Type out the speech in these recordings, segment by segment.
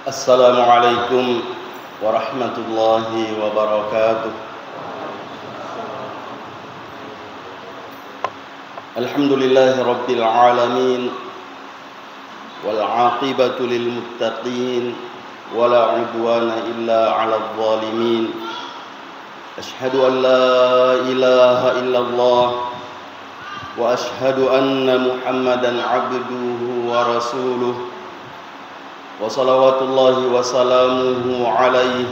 Assalamualaikum warahmatullahi wabarakatuh. Alhamdulillahi rabbil alamin, wal aqibatu lil muttaqin, wala udwana illa 'alal zalimin. Ashhadu an la ilaha illallah wa ashhadu anna Muhammadan 'abduhu wa rasuluh. Wa salawatullahi wa salamuhu alaihi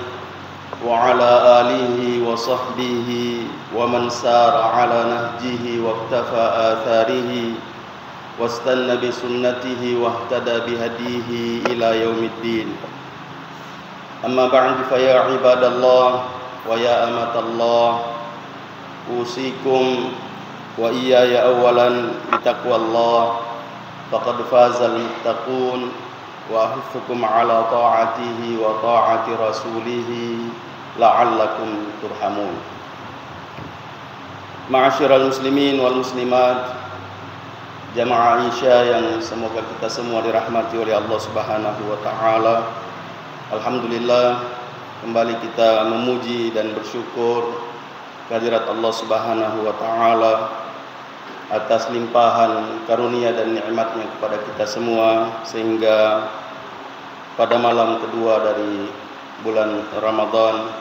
wa ala alihi wa sahbihi wa man sara ala nahjihi wa iktafa atharihi wa istanna bi sunnatihi wa ihtada bi hadihi ila yaumiddin. Amma ba'du, fa ya ibadallah wa ya amatallah, usikum wa iyaya awalan bi taqwallah, faqad fazal muttaqun, wa ahuthukum ala ta'atihi wa ta'ati rasulihi la'allakum turhamun. Ma'asyiral muslimin wal muslimat, jamaah Isya yang semoga kita semua dirahmati oleh Allah Subhanahu wa taala. Alhamdulillah, kembali kita memuji dan bersyukur kehadirat Allah Subhanahu wa taala atas limpahan karunia dan nikmatnya kepada kita semua, sehingga pada malam kedua dari bulan Ramadan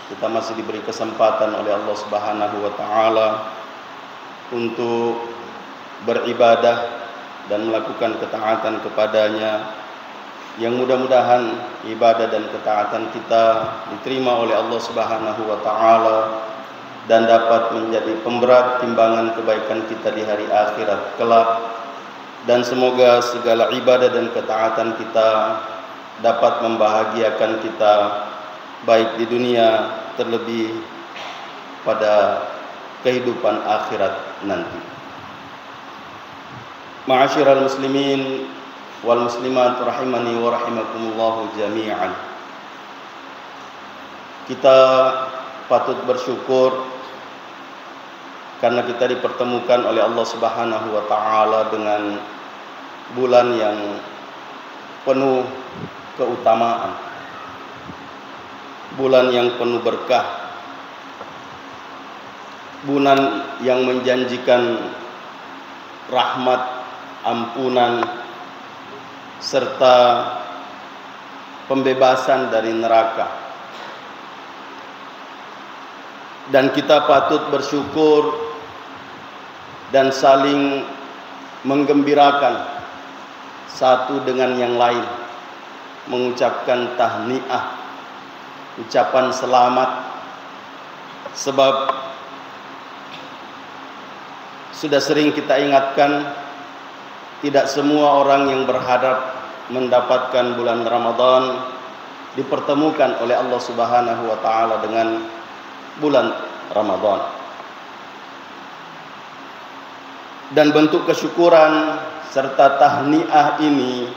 kita masih diberi kesempatan oleh Allah Subhanahu wa taala untuk beribadah dan melakukan ketaatan kepadanya, yang mudah-mudahan ibadah dan ketaatan kita diterima oleh Allah Subhanahu wa taala dan dapat menjadi pemberat timbangan kebaikan kita di hari akhirat kelak. Dan semoga segala ibadah dan ketaatan kita dapat membahagiakan kita baik di dunia, terlebih pada kehidupan akhirat nanti. Ma'asyiral muslimin wal muslimat rahimani wa rahimakumullahu jami'an. Kita patut bersyukur karena kita dipertemukan oleh Allah Subhanahu wa taala dengan bulan yang penuh keutamaan, bulan yang penuh berkah, bulan yang menjanjikan rahmat, ampunan serta pembebasan dari neraka. Dan kita patut bersyukur dan saling menggembirakan satu dengan yang lain, mengucapkan tahniah, ucapan selamat, sebab sudah sering kita ingatkan, tidak semua orang yang berharap mendapatkan bulan Ramadan dipertemukan oleh Allah Subhanahu wa taala dengan bulan Ramadan. Dan bentuk kesyukuran serta tahniah ini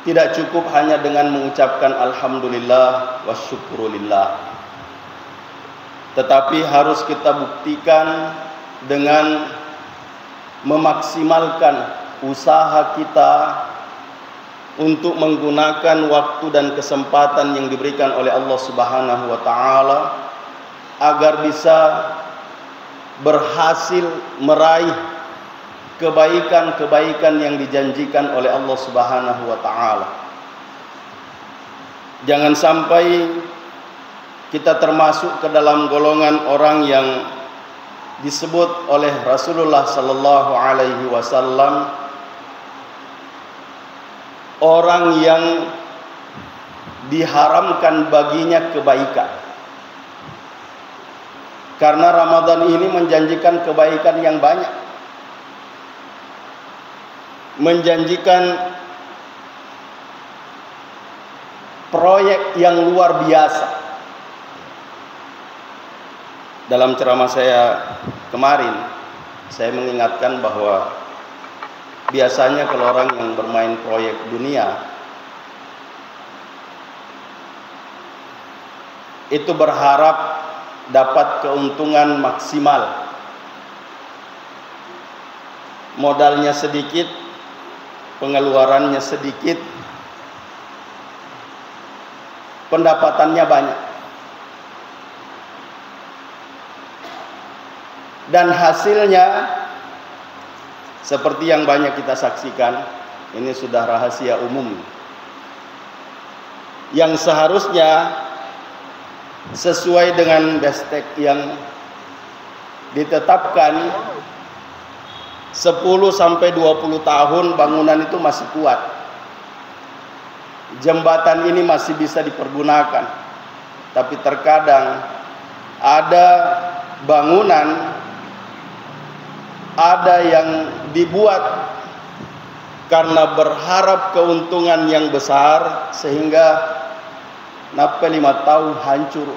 tidak cukup hanya dengan mengucapkan alhamdulillah wa syukrulillah, tetapi harus kita buktikan dengan memaksimalkan usaha kita untuk menggunakan waktu dan kesempatan yang diberikan oleh Allah Subhanahu wa taala agar bisa berhasil meraih kebaikan-kebaikan yang dijanjikan oleh Allah Subhanahu wa taala. Jangan sampai kita termasuk ke dalam golongan orang yang disebut oleh Rasulullah sallallahu alaihi wasallam orang yang diharamkan baginya kebaikan. Karena Ramadan ini menjanjikan kebaikan yang banyak, menjanjikan proyek yang luar biasa. Dalam ceramah saya kemarin, saya mengingatkan bahwa biasanya kalau orang yang bermain proyek dunia itu berharap dapat keuntungan maksimal. Modalnya sedikit, pengeluarannya sedikit, pendapatannya banyak. Dan hasilnya seperti yang banyak kita saksikan, ini sudah rahasia umum. Yang seharusnya sesuai dengan bestek yang ditetapkan 10 sampai 20 tahun bangunan itu masih kuat. Jembatan ini masih bisa dipergunakan. Tapi terkadang ada bangunan, ada yang dibuat karena berharap keuntungan yang besar sehingga sampai 5 tahun hancur.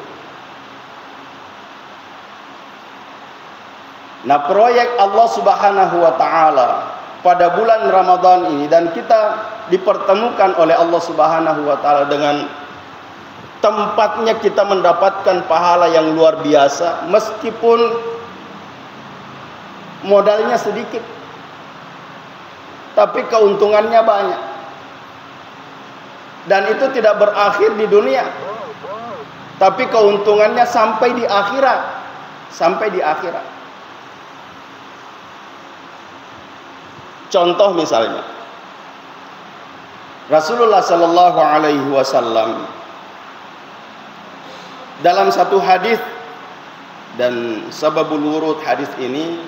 Nah, proyek Allah Subhanahu wa taala pada bulan Ramadan ini, dan kita dipertemukan oleh Allah Subhanahu wa taala dengan tempatnya kita mendapatkan pahala yang luar biasa meskipun modalnya sedikit, tapi keuntungannya banyak. Dan itu tidak berakhir di dunia, tapi keuntungannya sampai di akhirat. Sampai di akhirat. Contoh misalnya, Rasulullah sallallahu alaihi wasallam dalam satu hadis, dan sababul wurud hadis ini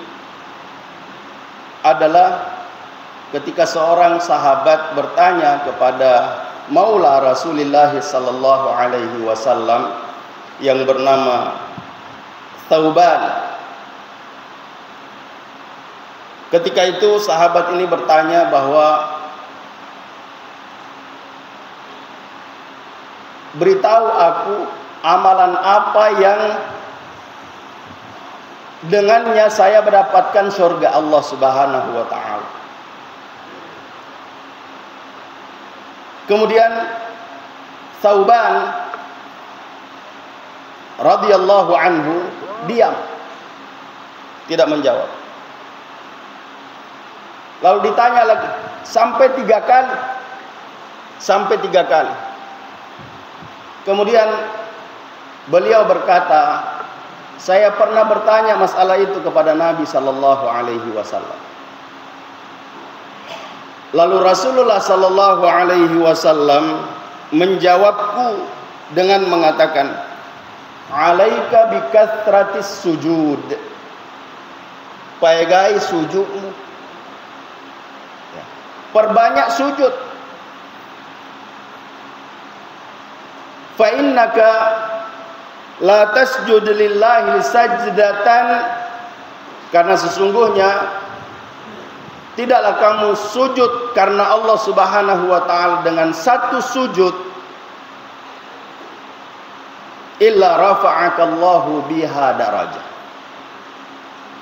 adalah ketika seorang sahabat bertanya kepada Maula Rasulullah sallallahu alaihi wasallam yang bernama Thauban. Ketika itu sahabat ini bertanya bahwa beritahu aku amalan apa yang dengannya saya mendapatkan surga Allah Subhanahu wa taala. Kemudian Thauban radhiyallahu anhu diam, tidak menjawab. Lalu ditanya lagi sampai 3 kali. Sampai 3 kali. Kemudian beliau berkata, saya pernah bertanya masalah itu kepada Nabi sallallahu alaihi wasallam. Lalu Rasulullah sallallahu alaihi wasallam menjawabku dengan mengatakan, "Alaika bikathratis sujud." Pegai sujudmu. Perbanyak sujud. Fa innaka la tasjud lillahi sajdatan, karena sesungguhnya tidaklah kamu sujud karena Allah Subhanahu wa taala dengan satu sujud illa rafa'akallahu biha darajah,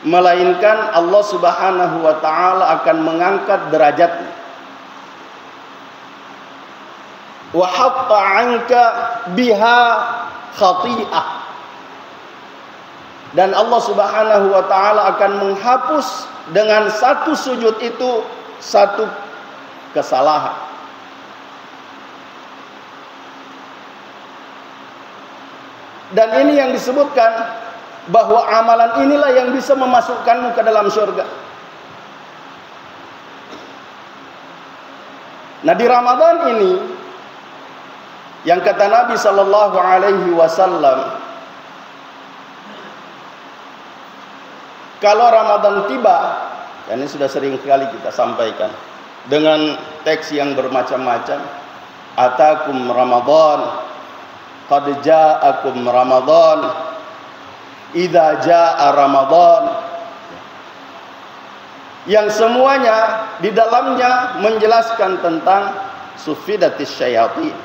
melainkan Allah Subhanahu wa taala akan mengangkat derajatmu. Wa hatta 'anka biha khati'ah, dan Allah Subhanahu wa taala akan menghapus dengan satu sujud itu satu kesalahan. Dan ini yang disebutkan bahwa amalan inilah yang bisa memasukkanmu ke dalam surga. Nah, di Ramadan ini yang kata Nabi sallallahu alaihi wasallam, kalau Ramadan tiba, dan ini sudah sering kali kita sampaikan dengan teks yang bermacam-macam, atakum Ramadan, qad ja'akum Ramadan, idza jaa Ramadan, yang semuanya di dalamnya menjelaskan tentang sufidatis syayatin.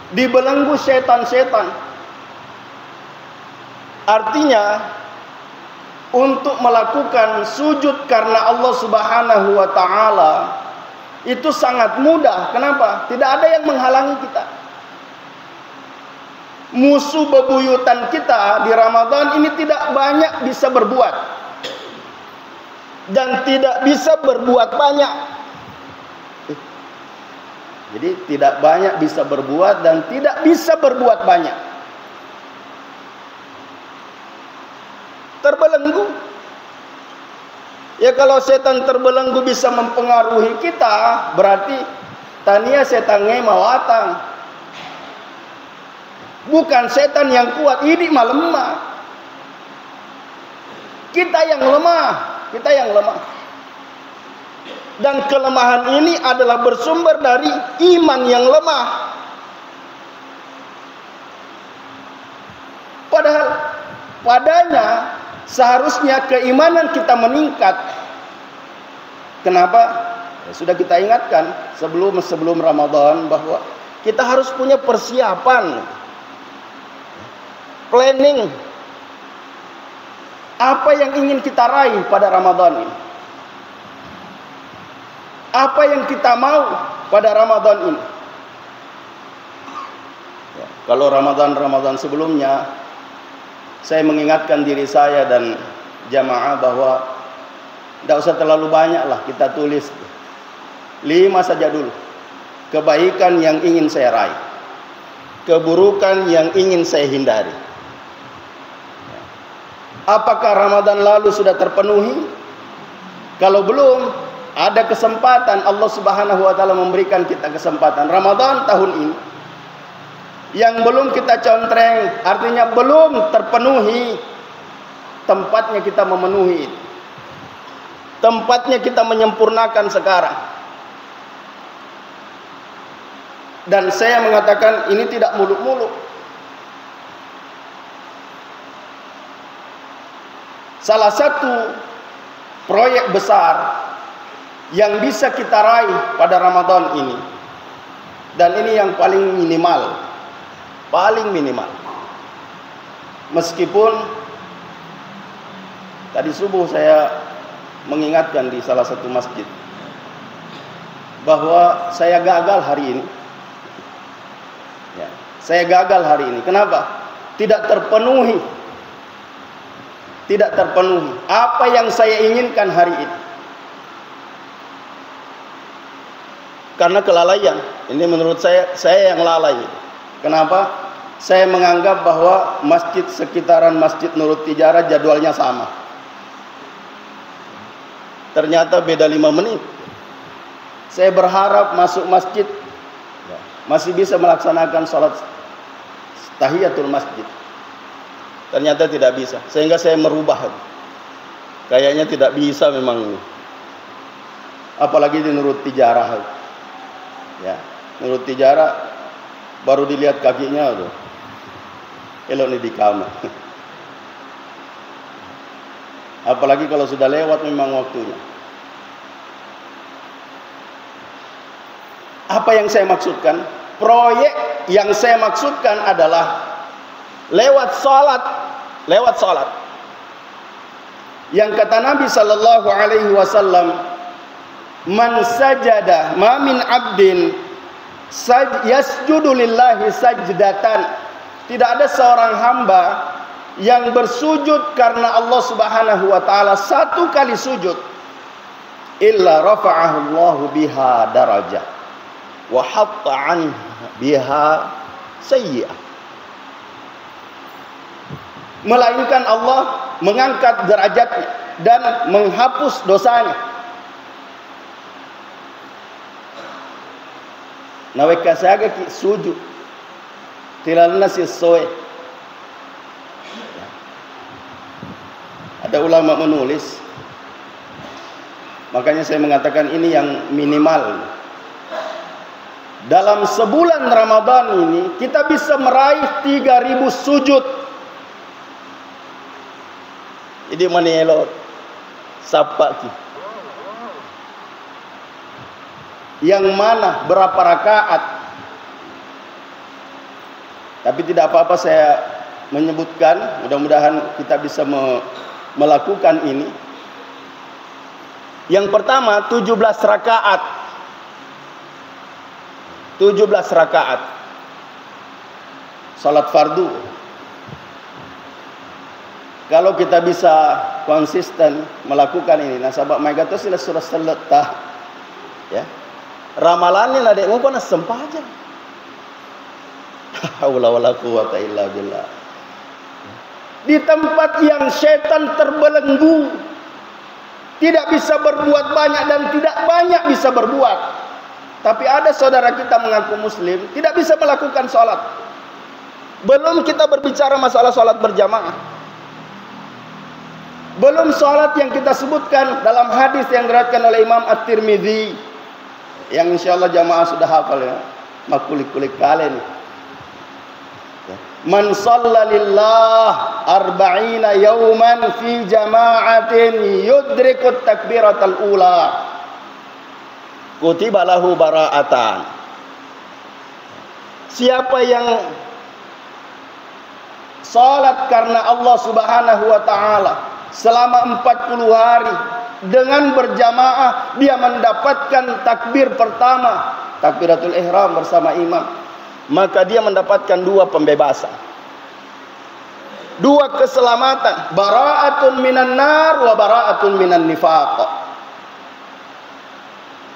Dibelenggu setan-setan. Artinya untuk melakukan sujud karena Allah Subhanahu wa taala itu sangat mudah. Kenapa? Tidak ada yang menghalangi kita. Musuh bebuyutan kita di Ramadan ini tidak banyak bisa berbuat, dan tidak bisa berbuat banyak. Jadi tidak banyak bisa berbuat dan tidak bisa berbuat banyak. Terbelenggu. Ya kalau setan terbelenggu bisa mempengaruhi kita, berarti tania setannya mawatang. Bukan setan yang kuat, ini mah lemah. Kita yang lemah. Dan kelemahan ini adalah bersumber dari iman yang lemah. Padahal padanya seharusnya keimanan kita meningkat. Kenapa? Ya, sudah kita ingatkan sebelum Ramadan bahwa kita harus punya persiapan, planning. Apa yang ingin kita raih pada Ramadan ini? Apa yang kita mau pada Ramadan ini? Ya, kalau Ramadan sebelumnya, saya mengingatkan diri saya dan jamaah bahwa tidak usah terlalu banyak lah kita tulis. 5 saja dulu. Kebaikan yang ingin saya raih, keburukan yang ingin saya hindari. Apakah Ramadan lalu sudah terpenuhi? Kalau belum, ada kesempatan. Allah Subhanahu wa taala memberikan kita kesempatan Ramadan tahun ini yang belum kita contreng, artinya belum terpenuhi, tempatnya kita memenuhi, tempatnya kita menyempurnakan sekarang. Dan saya mengatakan ini tidak muluk-muluk. Salah satu proyek besar yang bisa kita raih pada Ramadan ini, dan ini yang paling minimal, meskipun tadi subuh saya mengingatkan di salah satu masjid bahwa saya gagal hari ini. Ya, saya gagal hari ini. Kenapa? Tidak terpenuhi apa yang saya inginkan hari ini. Karena kelalaian. Ini menurut saya yang lalai. Kenapa? Saya menganggap bahwa masjid sekitaran Masjid Nurut Tijarah jadwalnya sama. Ternyata beda 5 menit. Saya berharap masuk masjid masih bisa melaksanakan sholat tahiyatul masjid. Ternyata tidak bisa. Sehingga saya merubah. Kayaknya tidak bisa memang ini. Apalagi di Nurut Tijarah. Ya, Nurut Tijarah baru dilihat kakinya tuh. Elok nih di kamar. Apalagi kalau sudah lewat memang waktunya. Apa yang saya maksudkan? Proyek yang saya maksudkan adalah lewat salat. Yang kata Nabi sallallahu alaihi wasallam, man sajada ma min abdin yasjudu lillahi sajdatan. Tidak ada seorang hamba yang bersujud karena Allah Subhanahu wa taala satu kali sujud, illa rafa'ahu Allahu biha darajah wa hatta an biha sayyi'ah. Melainkan Allah mengangkat derajatnya dan menghapus dosanya. Naweka saga ki sujud tilalna si soe. Ada ulama menulis, makanya saya mengatakan ini yang minimal. Dalam sebulan Ramadan ini kita bisa meraih 3000 sujud. Ini manelo sapa ki. Yang mana berapa rakaat? Tapi tidak apa-apa saya menyebutkan, mudah-mudahan kita bisa melakukan ini. Yang pertama 17 rakaat. 17 rakaat salat fardu. Kalau kita bisa konsisten melakukan ini, nasabak magatos ila surah salat ya. Ramalannya adekmu panas sempaja. Haula wala quwata illa billah. Di tempat yang setan terbelenggu, tidak bisa berbuat banyak dan tidak banyak bisa berbuat. Tapi ada saudara kita mengaku muslim, tidak bisa melakukan sholat. Belum kita berbicara masalah sholat berjamaah. Belum sholat yang kita sebutkan dalam hadis yang diriwayatkan oleh Imam At-Tirmidzi, yang insyaallah jamaah sudah hafal ya. Makulik-kulik kalian. Man shalla lillah arba'ina yawman fi jama'atin yudrikut takbiratal ula kutiba lahu bara'atan. Siapa yang salat karena Allah Subhanahu wa taala selama 40 hari dengan berjamaah, dia mendapatkan takbir pertama, takbiratul ihram bersama imam, maka dia mendapatkan 2 pembebasan, 2 keselamatan, bara'atun minan nar wa bara'atun minan nifaq.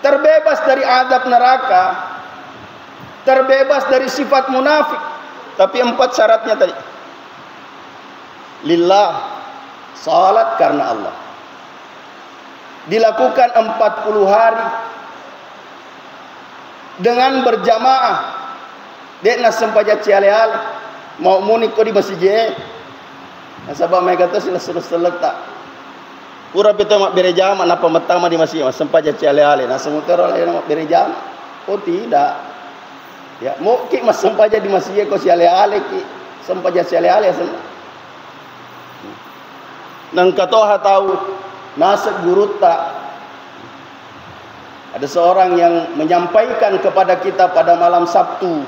Terbebas dari azab neraka, terbebas dari sifat munafik. Tapi 4 syaratnya tadi. Lillah, salat karena Allah. Dilakukan 40 hari dengan berjamaah. Dek na sempaja ciale-ale mau muni ko di masjid. Nasabah mereka tu sila terus terletak. Pura pito mak berejama napa metama di masjid sempaja ciale-ale. Nah semutero le mak berejama. Oh tidak. Ya, mau ki mas sempaja di masjid ko ciale-ale ki. Sempaja ciale-ale semua. Nang katoha tahu nasab guru tak. Ada seorang yang menyampaikan kepada kita pada malam Sabtu,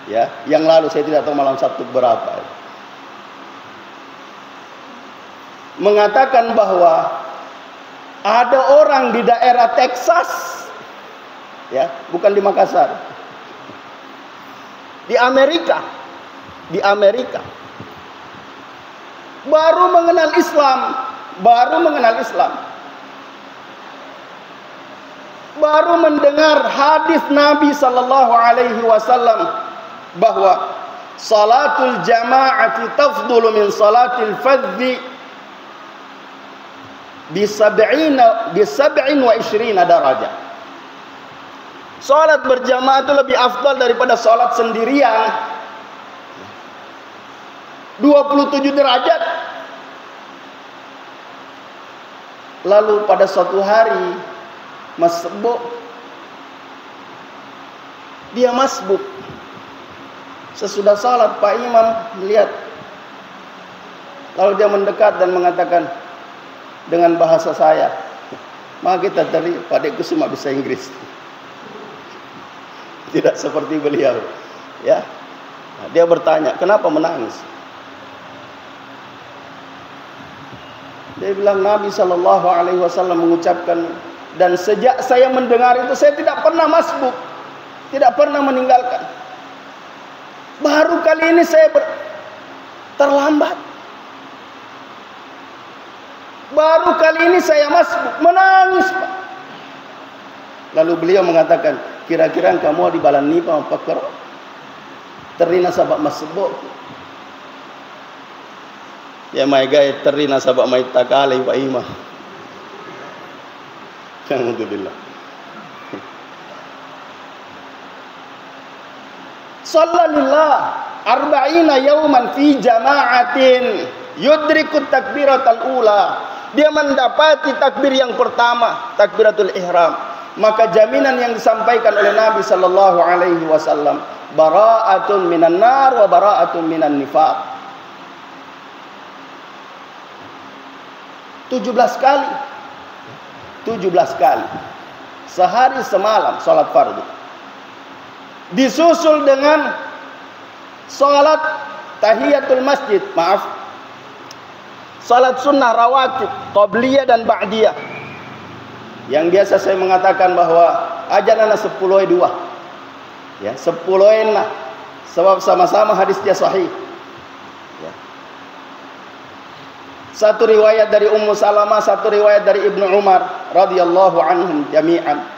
ya, yang lalu, saya tidak tahu malam Sabtu berapa, mengatakan bahwa ada orang di daerah Texas, ya, bukan di Makassar, di Amerika, baru mengenal Islam, baru mendengar hadis Nabi sallallahu alaihi wasallam bahwa salatul jama'ati tafdulu min salatil fadhi bi 27 darajah. Salat berjamaah itu lebih afdal daripada salat sendirian, 27 derajat. Lalu pada suatu hari masbuk, dia masbuk. Sesudah salat Pak Imam melihat, lalu dia mendekat dan mengatakan dengan bahasa saya, maka kita tadi padekku cuma bisa Inggris, tidak seperti beliau, ya. Nah, dia bertanya, kenapa menangis? Dia bilang Nabi sallallahu alaihi wasallam mengucapkan, dan sejak saya mendengar itu saya tidak pernah masbuk, tidak pernah meninggalkan. Baru kali ini saya terlambat. Baru kali ini saya masbuk, menangis Pak. Lalu beliau mengatakan, kira-kira kamu di balan nipa pakar terina sabak masbuk. Ya mai gay terina sabak mai takale Pak Imam. Alhamdulillah. Sallalillah arba'ina yawman fi jama'atin yudrikut takbiratul ula. Dia mendapati takbir yang pertama, takbiratul ihram. Maka jaminan yang disampaikan oleh Nabi sallallahu alaihi wasallam, bara'atun minan nar wa bara'atun minan nifaq. 17 kali. 17 kali. Sehari semalam salat fardu. Disusul dengan salat tahiyatul masjid, salat sunnah rawatib, qabliyah dan ba'diyah. Yang biasa saya mengatakan bahwa ajan anak 10 2. Ya, 10 lah. Sebab sama-sama hadisnya sahih. Ya. Satu riwayat dari Ummu Salamah, satu riwayat dari Ibnu Umar radhiyallahu anhum jami'an.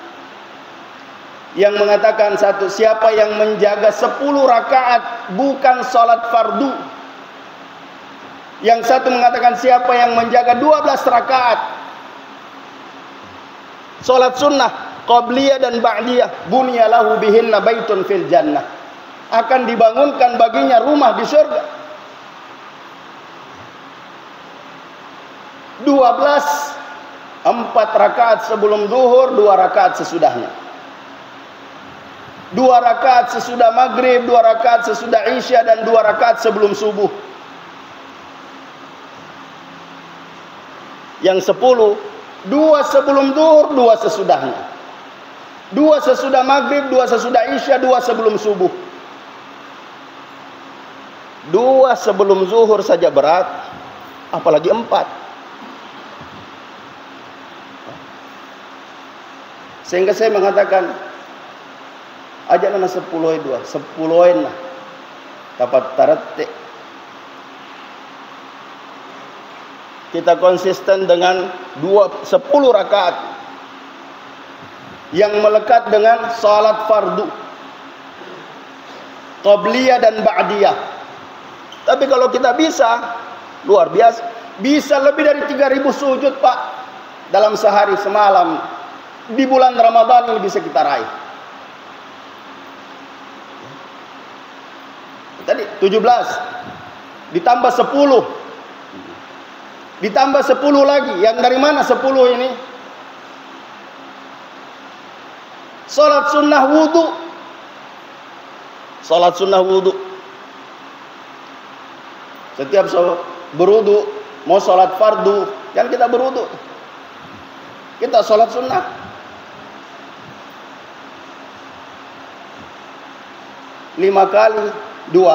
yang mengatakan satu, siapa yang menjaga 10 rakaat bukan salat fardu. Yang satu mengatakan siapa yang menjaga 12 rakaat salat sunnah qabliyah dan ba'diyah, bunya lahu bihinna baitun fil jannah, akan dibangunkan baginya rumah di surga. 12, 4 rakaat sebelum zuhur, 2 rakaat sesudahnya. 2 rakaat sesudah maghrib, 2 rakaat sesudah isya, dan 2 rakaat sebelum subuh. Yang 10, 2 sebelum zuhur, 2 sesudahnya. 2 sesudah maghrib, 2 sesudah isya, 2 sebelum subuh. 2 sebelum zuhur saja berat, apalagi 4. Sehingga saya mengatakan, aja nana 10 lah, dapat tarate. Kita konsisten dengan 10 rakaat yang melekat dengan salat fardu, qabliyah dan ba'diyah. Tapi kalau kita bisa, luar biasa, bisa lebih dari 3000 sujud Pak, dalam sehari semalam. Di bulan Ramadan ini bisa kita raih. Tadi 17 ditambah 10, ditambah 10 lagi. Yang dari mana 10 ini? Salat sunnah wudu. Salat sunnah wudu. Setiap berwudu, mau salat fardu, kan kita berwudu, kita salat sunnah. 5 kali 2,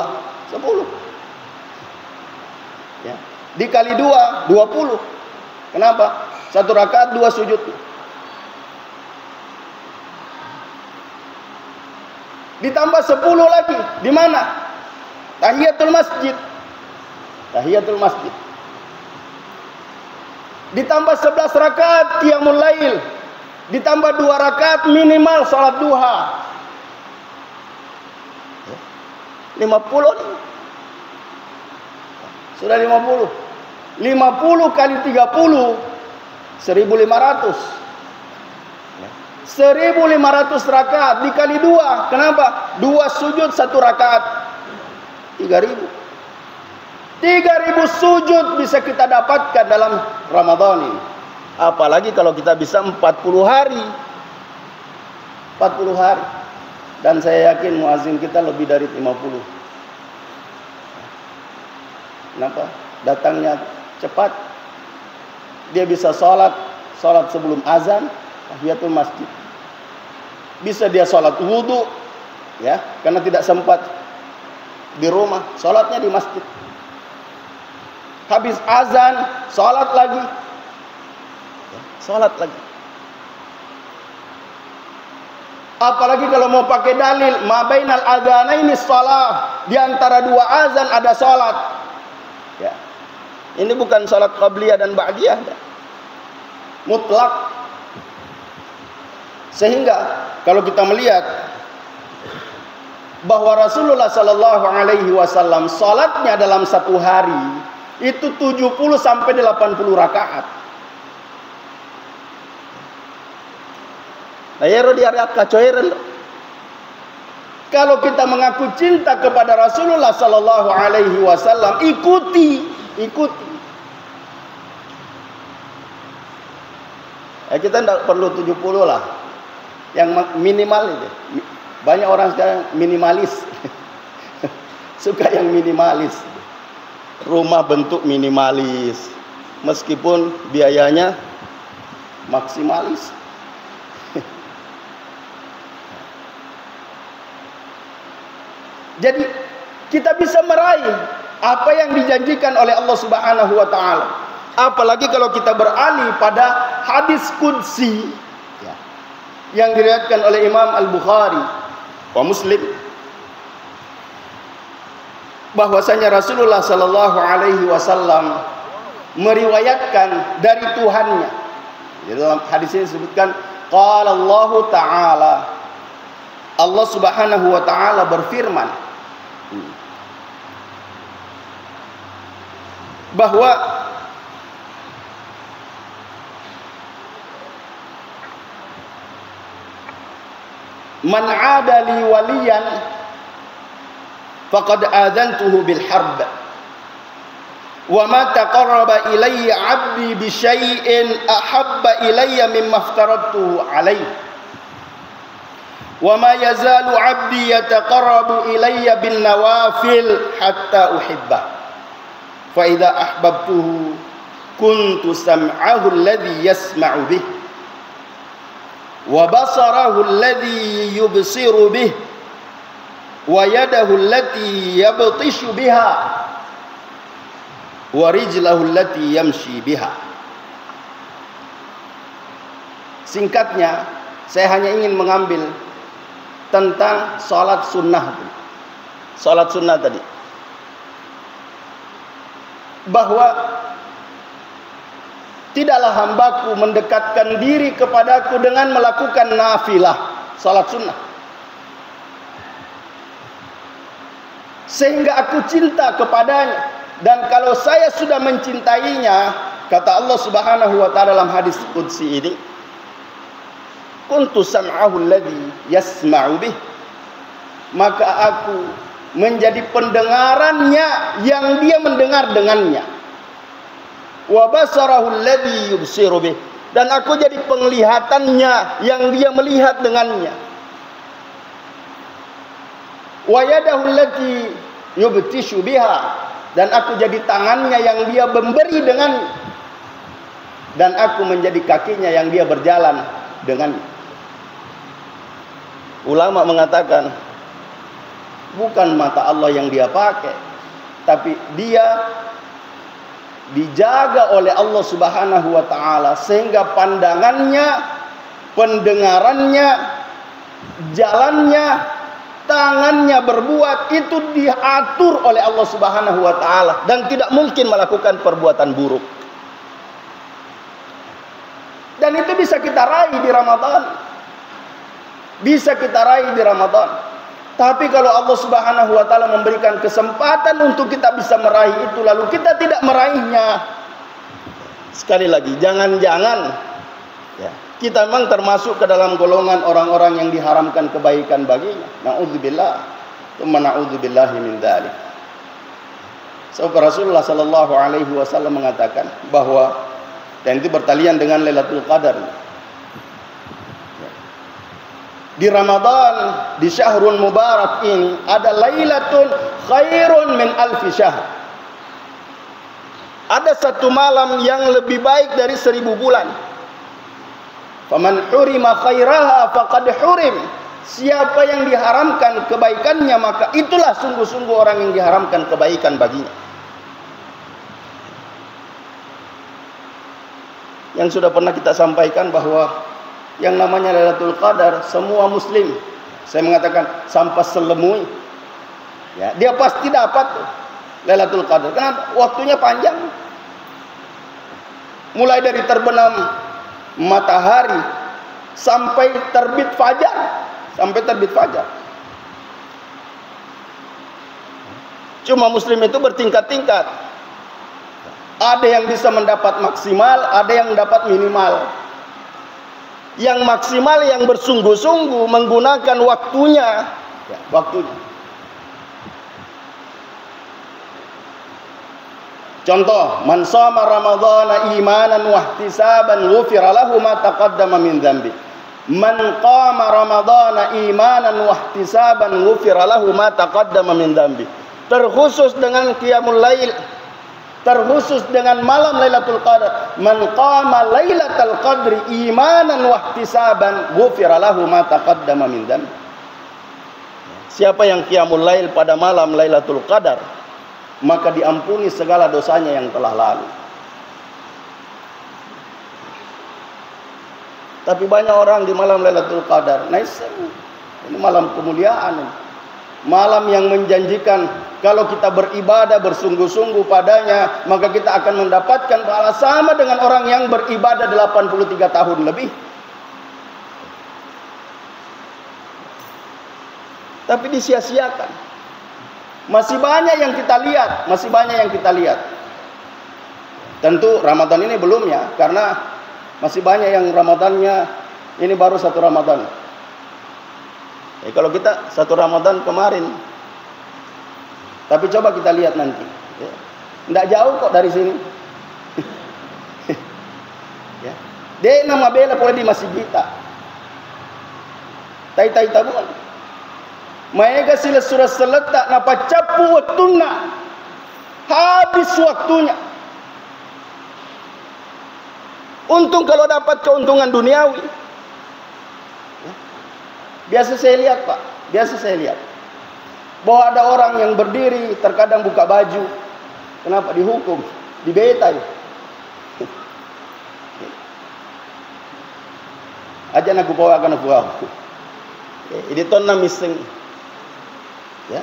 10. Ya. Dikali 2, 20. Kenapa? 1 rakaat 2 sujud. Ditambah 10 lagi. Di mana? Tahiyatul masjid. Tahiyatul masjid. Ditambah 11 rakaat qiyamul lail. Ditambah 2 rakaat minimal salat duha. 50 nih. Sudah 50. 50 kali 30, 1500. 1500 rakaat dikali 2. Kenapa? 2 sujud 1 rakaat. 3000. 3000 sujud bisa kita dapatkan dalam Ramadan ini. Apalagi kalau kita bisa 40 hari. 40 hari. Dan saya yakin muazin kita lebih dari 50. Kenapa? Datangnya cepat. Dia bisa salat sebelum azan, tahiyatul masjid. Bisa dia salat wudu, ya, karena tidak sempat di rumah, salatnya di masjid. Habis azan, salat lagi. Ya, salat lagi. Apalagi kalau mau pakai dalil, ma bainal adzanaini shalah, di antara 2 azan ada salat. Ya. Ini bukan salat qabliyah dan ba'diyah, ya. Mutlak. Sehingga kalau kita melihat bahwa Rasulullah sallallahu alaihi wasallam salatnya dalam 1 hari itu 70 sampai 80 rakaat. Kalau kita mengaku cinta kepada Rasulullah sallallahu alaihi wasallam, ikuti. Kita tidak perlu 70 lah. Yang minimal itu. Banyak orang sekarang minimalis. Suka yang minimalis. Rumah bentuk minimalis. Meskipun biayanya maksimalis. Jadi kita bisa meraih apa yang dijanjikan oleh Allah Subhanahu wa taala. Apalagi kalau kita beralih pada hadis qudsi, ya, yang diriwayatkan oleh Imam Al-Bukhari wa Muslim, bahwasanya Rasulullah sallallahu alaihi wasallam meriwayatkan dari Tuhannya. Di dalam hadis ini disebutkan qala Allah taala, Allah Subhanahu wa taala berfirman bahwa man 'ada li waliyan faqad adzantuhu bil harb wa ma taqarraba ilayya 'abdi bi syai'in ahabba ilayya mimma aftaradtuhu alayhi wa ma yazalu 'abdi yataqarrabu ilayya bin nawafil hatta uhibbah fa idza ahbabtuhu kuntu sam'ahu alladhi yasma'u bih wa basarahu alladhi yubsiru bih wa yadahu allati yabtishu biha wa rijlahu allati yamshi biha. Singkatnya, saya hanya ingin mengambil tentang salat sunnah. Salat sunnah tadi, bahwa tidaklah hambaku mendekatkan diri kepadaku dengan melakukan nafilah, salat sunnah, sehingga aku cinta kepadanya. Dan kalau saya sudah mencintainya, kata Allah Subhanahu wa taala dalam hadis qudsi ini, kuntu sam'ahu alladhi yasma'u bih, maka aku menjadi pendengarannya yang dia mendengar dengannya. Wa basarahu alladhi yubsiru bih, dan aku jadi penglihatannya yang dia melihat dengannya. Wa yadahu allati yubtishu biha, dan aku jadi tangannya yang dia memberi dengannya, dan aku menjadi kakinya yang dia berjalan dengannya. Ulama mengatakan bukan mata Allah yang dia pakai, tapi dia dijaga oleh Allah Subhanahu wa taala sehingga pandangannya, pendengarannya, jalannya, tangannya berbuat itu diatur oleh Allah Subhanahu wa taala dan tidak mungkin melakukan perbuatan buruk. Dan itu bisa kita raih di Ramadan. Bisa kita raih di Ramadan. Tapi kalau Allah Subhanahu wa taala memberikan kesempatan untuk kita bisa meraih itu, lalu kita tidak meraihnya, sekali lagi, jangan-jangan ya, kita memang termasuk ke dalam golongan orang-orang yang diharamkan kebaikan baginya. Na'udzubillah, tsumma na'udzubillahi min dzalik. Sebab Rasulullah sallallahu alaihi wasallam mengatakan bahwa, dan itu bertalian dengan Lailatul Qadar. Di Ramadan, di syahrul mubarak ini ada lailatun khairun min alfi syahr. Ada satu malam yang lebih baik dari 1000 bulan. Faman hurima khairaha faqad hurim. Siapa yang diharamkan kebaikannya, maka itulah sungguh-sungguh orang yang diharamkan kebaikan baginya. Yang sudah pernah kita sampaikan bahwa yang namanya Lailatul Qadar, semua muslim, saya mengatakan sampai selemui, ya, dia pasti dapat Lailatul Qadar. Kenapa? Waktunya panjang. Mulai dari terbenam matahari sampai terbit fajar, Cuma muslim itu bertingkat-tingkat. Ada yang bisa mendapat maksimal, ada yang mendapat minimal. Yang maksimal yang bersungguh-sungguh menggunakan waktunya, ya, waktunya. Contoh, man shoma ramadhana imanan wa ihtisaban ghufira lahu ma taqaddama min dhanbi. Man qama ramadhana imanan wa ihtisaban ghufira lahu ma taqaddama min dhanbi. Terkhusus dengan qiyamul lail, terkhusus dengan malam Lailatul Qadar. Man qama Lailatul Qadri imanan wa ihtisaban ghufira lahu ma taqaddama min dhanbi. Siapa yang qiyamul lail pada malam Lailatul Qadar, maka diampuni segala dosanya yang telah lalu. Tapi banyak orang di malam Lailatul Qadar, ini malam kemuliaan, malam yang menjanjikan kalau kita beribadah bersungguh-sungguh padanya, maka kita akan mendapatkan pahala sama dengan orang yang beribadah 83 tahun lebih. tapi disia-siakan. Masih banyak yang kita lihat, masih banyak yang kita lihat. Tentu Ramadan ini belum ya, karena masih banyak yang Ramadannya ini baru 1 Ramadan. Kalau kita 1 Ramadan kemarin, tapi coba kita lihat nanti. Tidak jauh kok dari sini. Ya. Dia nama bela boleh di masjid kita. Tai-tai tabungan. Mereka sila surah seletak napa capu waktuna. Habis waktunya. Untung kalau dapat keuntungan duniawi. Biasa saya lihat Pak, biasa saya lihat bahwa ada orang yang berdiri terkadang buka baju. Kenapa dihukum? Dibetai. Aja nak bawa akan aku. Ini tonna missing. Ya.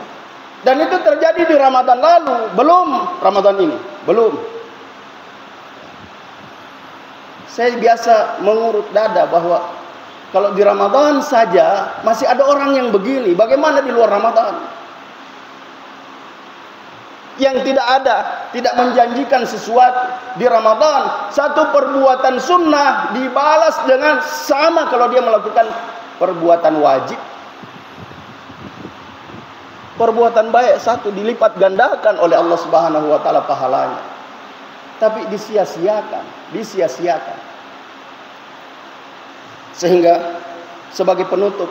Dan itu terjadi di Ramadan lalu, belum Ramadan ini, belum. Saya biasa mengurut dada bahwa kalau di Ramadan saja masih ada orang yang begini, bagaimana di luar Ramadan? Yang tidak ada, tidak menjanjikan sesuatu di Ramadan, satu perbuatan sunnah dibalas dengan sama kalau dia melakukan perbuatan wajib. Perbuatan baik satu dilipat gandakan oleh Allah Subhanahu wa taala pahalanya. Tapi disia-siakan, disia-siakan. Sehingga sebagai penutup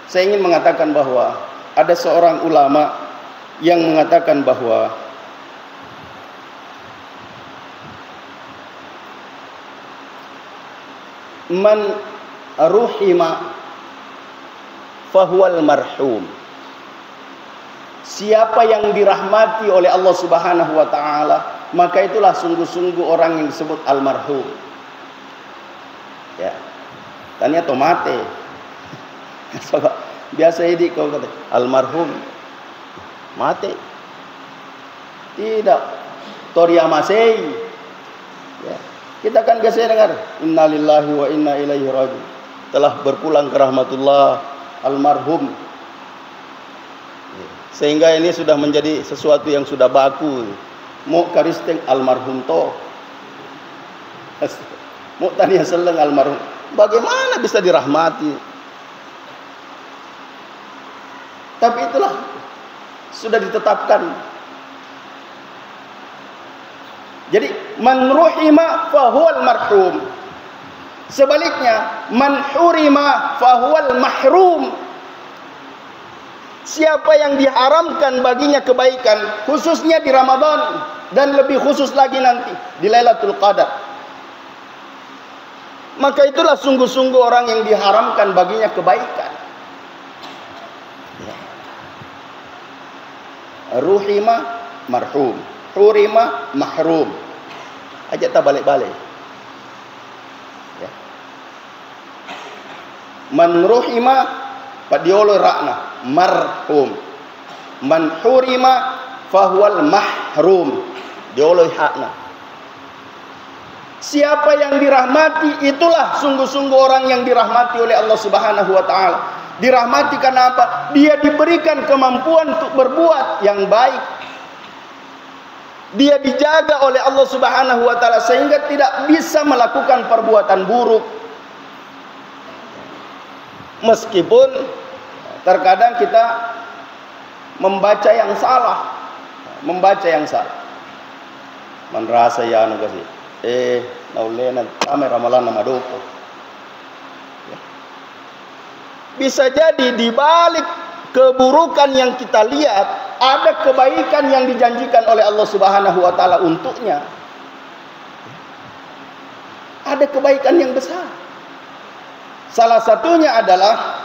saya ingin mengatakan bahwa ada seorang ulama yang mengatakan bahwa man ruhima fahuwal marhum. Siapa yang dirahmati oleh Allah Subhanahu wa taala, maka itulah sungguh-sungguh orang yang disebut almarhum. Ya. Tanya tomate. Biasa ini kau kata almarhum mate. Tidak. Toriamasei. Ya. Kita kan biasa dengar innalillahi wa inna ilaihi raji'un. Telah berpulang ke rahmatullah almarhum. Sehingga ini sudah menjadi sesuatu yang sudah baku. Mau karisteng almarhum to. Mau tanya seleng almarhum. Bagaimana bisa dirahmati? Tapi itulah sudah ditetapkan. Jadi man ruhima fahuwal marhum. Sebaliknya man hurima fahuwal mahrum. Siapa yang diharamkan baginya kebaikan, khususnya di Ramadan dan lebih khusus lagi nanti di Lailatul Qadar, maka itulah sungguh-sungguh orang yang diharamkan baginya kebaikan. Ruhima marhum, hurima mahrum. Ajak tak balik-balik. Ya. Man ruhima padiolo rakna marhum, man hurima fahuwal mahrum, diolo hakna. Siapa yang dirahmati, itulah sungguh-sungguh orang yang dirahmati oleh Allah Subhanahu wa taala. Dirahmati karena apa? Dia diberikan kemampuan untuk berbuat yang baik. Dia dijaga oleh Allah Subhanahu wa taala sehingga tidak bisa melakukan perbuatan buruk. Meskipun terkadang kita membaca yang salah, Man rasa ya anu kasih. Naulena kami ramalan nama doko. Ya. Bisa jadi di balik keburukan yang kita lihat ada kebaikan yang dijanjikan oleh Allah Subhanahu wa taala untuknya. Ada kebaikan yang besar. Salah satunya adalah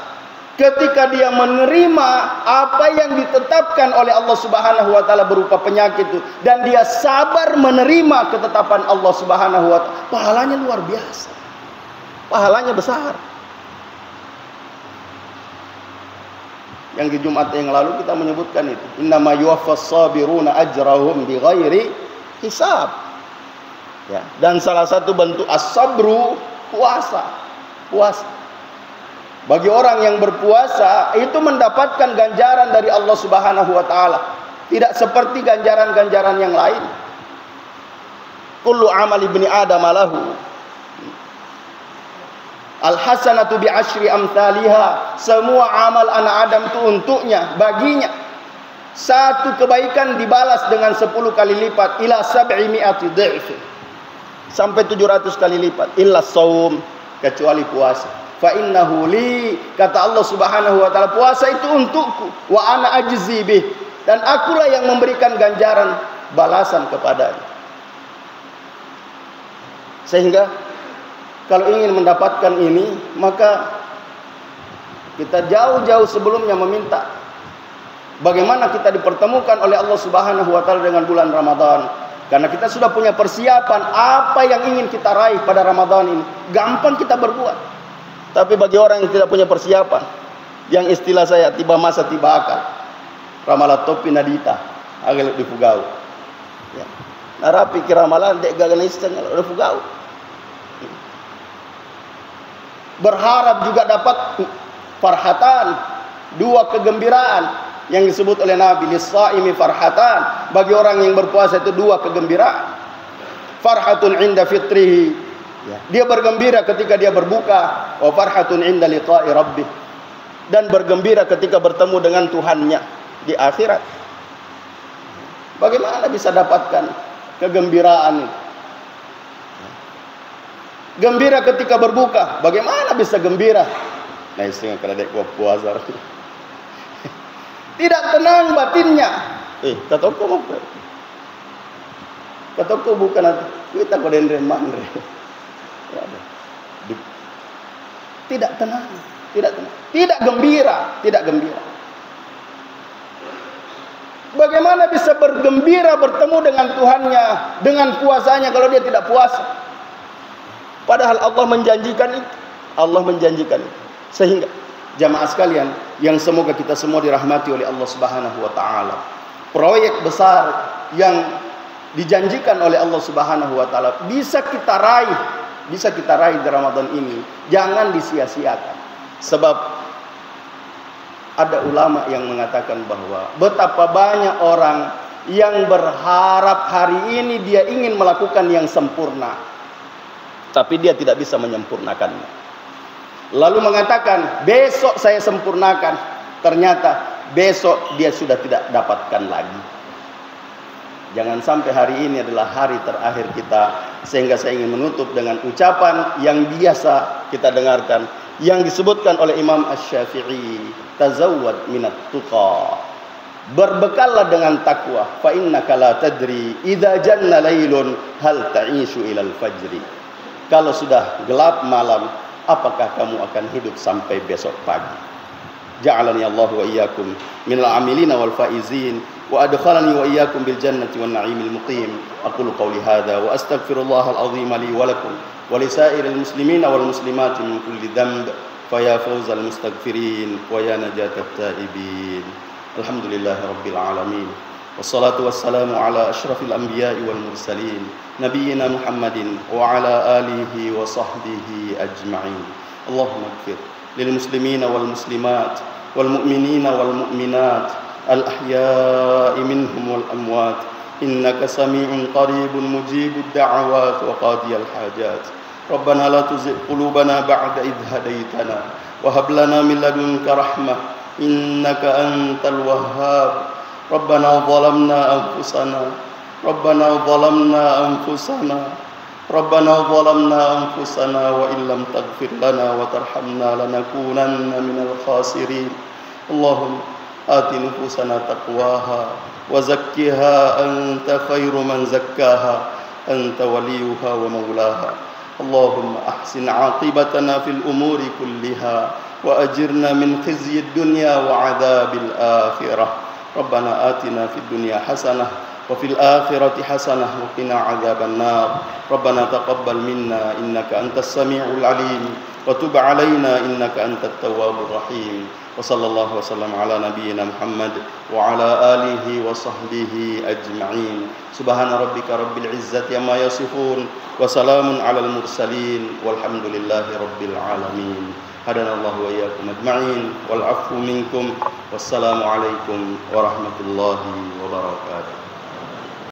ketika dia menerima apa yang ditetapkan oleh Allah Subhanahu wa taala berupa penyakit itu dan dia sabar menerima ketetapan Allah Subhanahu wa taala, pahalanya luar biasa. Pahalanya besar. Yang di Jumat yang lalu kita menyebutkan itu, innama yuwaffas sabiruna ajrahum bighairi hisab. Ya, dan salah satu bentuk as-sabru puasa. Bagi orang yang berpuasa itu mendapatkan ganjaran dari Allah Subhanahu wa taala, tidak seperti ganjaran-ganjaran yang lain. Kullu amal ibni adam lahu al-hasanatu bi asyri amthaliha. Semua amal anak Adam itu untuknya, baginya. Satu kebaikan dibalas dengan 10 kali lipat, ila 700 dha'f, sampai 700 kali lipat. Illa shaum, kecuali puasa. Fa innahu li, kata Allah Subhanahu wa taala, puasa itu untukku, wa ana ajzi bih, dan akulah yang memberikan ganjaran balasan kepadanya. Sehingga kalau ingin mendapatkan ini, maka kita jauh-jauh sebelumnya meminta bagaimana kita dipertemukan oleh Allah Subhanahu wa taala dengan bulan Ramadan. Karena kita sudah punya persiapan apa yang ingin kita raih pada Ramadan ini, gampang kita berbuat. Tapi bagi orang yang tidak punya persiapan, yang istilah saya tiba masa tiba akal, ramalan topi nadita agak di fugau. Ya. Narapi kira ramalan dek gaganistan di fugau. Berharap juga dapat farhatan, 2 kegembiraan yang disebut oleh Nabi, lis-shaimi farhatan, bagi orang yang berpuasa itu 2 kegembiraan. Farhatun inda fitrihi, ya, dia bergembira ketika dia berbuka, wa farhatun inda liqa'i rabbih, dan bergembira ketika bertemu dengan Tuhannya di akhirat. Bagaimana bisa dapatkan kegembiraan itu? Gembira ketika berbuka, bagaimana bisa gembira? Nah, istilah kada dek puasa. Tidak tenang batinnya. Katoko mau. Katoko bukan kita kodendre mandre. Tidak tenang, tidak gembira, Bagaimana bisa bergembira bertemu dengan Tuhannya dengan puasanya kalau dia tidak puasa? Padahal Allah menjanjikan itu. Sehingga jamaah sekalian yang semoga kita semua dirahmati oleh Allah Subhanahu wa taala, proyek besar yang dijanjikan oleh Allah Subhanahu wa taala bisa kita raih di Ramadan ini. Jangan disia-siakan. Sebab ada ulama yang mengatakan bahwa betapa banyak orang yang berharap hari ini dia ingin melakukan yang sempurna, tapi dia tidak bisa menyempurnakannya. Lalu mengatakan, besok saya sempurnakan. Ternyata besok dia sudah tidak dapatkan lagi. Jangan sampai hari ini adalah hari terakhir kita. Sehingga saya ingin menutup dengan ucapan yang biasa kita dengarkan, yang disebutkan oleh Imam Asy-Syafi'i, tazawwad minat tuqa, berbekallah dengan takwa, fa innaka la tadri idza janna lailun hal ta'ishu ilal fajri. Kalau sudah gelap malam, apakah kamu akan hidup sampai besok pagi? Ja'alani Allah wa iyyakum minal amilina wal faizin, wa adkhalani wa iyyakum bil jannati wan na'imil muqim. Aqulu qawli hadha wa astaghfirullahal azim li wa lakum wa li sa'iril muslimina wal muslimati min kulli dhanb, fa ya fawzal mustaghfirin wa ya najatat taibin. Alhamdulillahi rabbil alamin. Wassalatu wassalamu ala asyrafil anbiya'i wal mursalin, nabiyyina Muhammadin wa ala alihi wa sahbihi ajma'in. Allahumma ighfir lil muslimina wal muslimat wal mu'minina wal mu'minat al ahya'i minhum wal amwat, innaka sami'un qaribun mujibud da'awat wa qadiyal hajat. Rabbana la tuzigh qulubana ba'da idh hadaytana wa hab lana min ladunka rahmah innaka antal wahhab. Rabbana zalamna anfusana wa illam taghfir lana wa tarhamna lanakunanna minal khasirin. Allahumma ati nufusana taqwaha wa zakkiha anta khairu man zakkaha anta waliyuha wa maulaha. Allahumma ahsin aqibatana fil umuri kulliha wa ajirna min khizyid dunya wa adzabil akhirah. Rabbana atina fid dunya hasanah وفي الآخرة حسنة وقنا عذاب النار ربنا تقبل منا إنك أنت السميع العليم وتب علينا إنك أنت التواب الرحيم وصلى الله وسلم على نبينا محمد وعلى آله وصحبه أجمعين سبحان ربك رب العزة عما يصفون وسلام على المرسلين والحمد لله رب العالمين هدانا الله وإياكم أجمعين والعفو منكم والسلام عليكم ورحمة الله وبركاته.